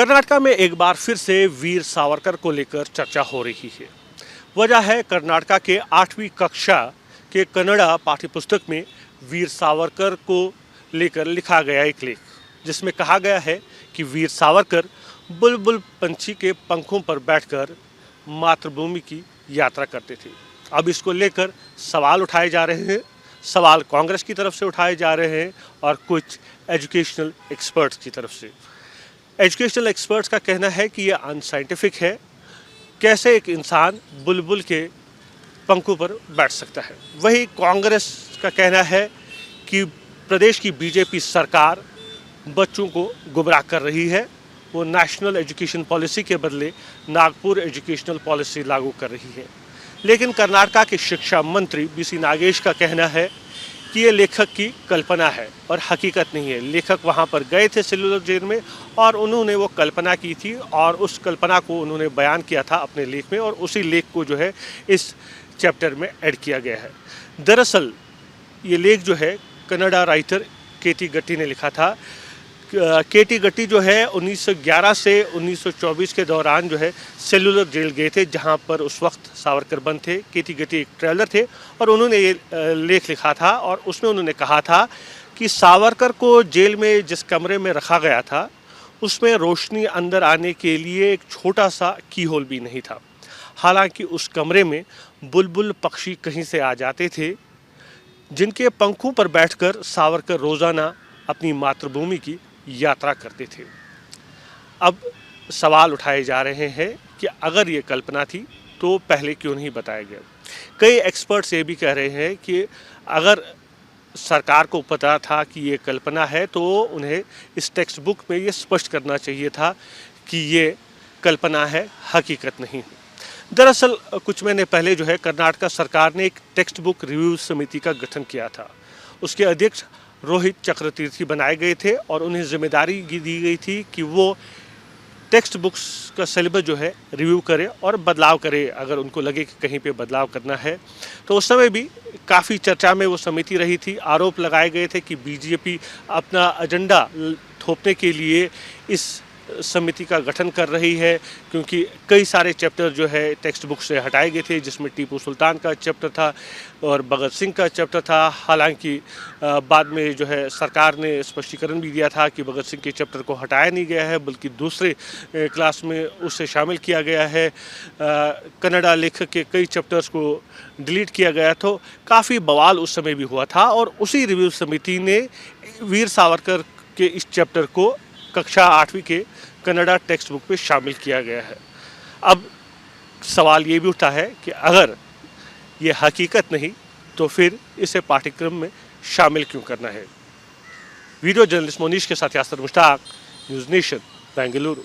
कर्नाटक में एक बार फिर से वीर सावरकर को लेकर चर्चा हो रही है। वजह है कर्नाटक के 8वीं कक्षा के कन्नड़ा पाठ्यपुस्तक में वीर सावरकर को लेकर लिखा गया एक लेख, जिसमें कहा गया है कि वीर सावरकर बुलबुल पंछी के पंखों पर बैठकर मातृभूमि की यात्रा करते थे। अब इसको लेकर सवाल उठाए जा रहे हैं। सवाल कांग्रेस की तरफ से उठाए जा रहे हैं और कुछ एजुकेशनल एक्सपर्ट्स की तरफ से। एजुकेशनल एक्सपर्ट्स का कहना है कि यह अनसाइंटिफिक है। कैसे एक इंसान बुलबुल के पंखों पर बैठ सकता है। वही कांग्रेस का कहना है कि प्रदेश की बीजेपी सरकार बच्चों को गुमराह कर रही है। वो नेशनल एजुकेशन पॉलिसी के बदले नागपुर एजुकेशनल पॉलिसी लागू कर रही है। लेकिन कर्नाटक के शिक्षा मंत्री बीसी नागेश का कहना है कि ये लेखक की कल्पना है और हकीकत नहीं है। लेखक वहाँ पर गए थे सेलुलर जेल में और उन्होंने वो कल्पना की थी और उस कल्पना को उन्होंने बयान किया था अपने लेख में और उसी लेख को जो है इस चैप्टर में ऐड किया गया है। दरअसल ये लेख जो है कन्नड़ा राइटर केटी गट्टी ने लिखा था। केटी गट्टी जो है 1911 से 1924 के दौरान जो है सेलुलर जेल गए थे, जहां पर उस वक्त सावरकर बंद थे। केटी गट्टी एक ट्रेवलर थे और उन्होंने ये लेख लिखा था और उसमें उन्होंने कहा था कि सावरकर को जेल में जिस कमरे में रखा गया था उसमें रोशनी अंदर आने के लिए एक छोटा सा की होल भी नहीं था। हालांकि उस कमरे में बुलबुल पक्षी कहीं से आ जाते थे, जिनके पंखों पर बैठकर सावरकर रोज़ाना अपनी मातृभूमि की यात्रा करते थे। अब सवाल उठाए जा रहे हैं कि अगर ये कल्पना थी तो पहले क्यों नहीं बताया गया। कई एक्सपर्ट्स ये भी कह रहे हैं कि अगर सरकार को पता था कि ये कल्पना है तो उन्हें इस टेक्स्ट बुक में ये स्पष्ट करना चाहिए था कि ये कल्पना है, हकीकत नहीं है। दरअसल कुछ महीने पहले जो है कर्नाटक सरकार ने एक टेक्स्ट बुक रिव्यू समिति का गठन किया था। उसके अध्यक्ष रोहित चक्रतीर्थी बनाए गए थे और उन्हें जिम्मेदारी दी गई थी कि वो टेक्स्ट बुक्स का सिलेबस जो है रिव्यू करे और बदलाव करे अगर उनको लगे कि कहीं पे बदलाव करना है। तो उस समय भी काफ़ी चर्चा में वो समिति रही थी। आरोप लगाए गए थे कि बीजेपी अपना एजेंडा थोपने के लिए इस समिति का गठन कर रही है, क्योंकि कई सारे चैप्टर जो है टेक्स्ट बुक से हटाए गए थे, जिसमें टीपू सुल्तान का चैप्टर था और भगत सिंह का चैप्टर था। हालांकि बाद में जो है सरकार ने स्पष्टीकरण भी दिया था कि भगत सिंह के चैप्टर को हटाया नहीं गया है, बल्कि दूसरे क्लास में उसे शामिल किया गया है। कन्नड़ा लेखक के कई चैप्टर्स को डिलीट किया गया। तो काफ़ी बवाल उस समय भी हुआ था और उसी रिव्यू समिति ने वीर सावरकर के इस चैप्टर को कक्षा 8वीं के कन्नड़ा टेक्स्ट बुक में शामिल किया गया है। अब सवाल ये भी उठा है कि अगर ये हकीकत नहीं तो फिर इसे पाठ्यक्रम में शामिल क्यों करना है। वीडियो जर्नलिस्ट मोनीश के साथ यासर मुश्ताक, न्यूज़ नेशन, बेंगलुरु।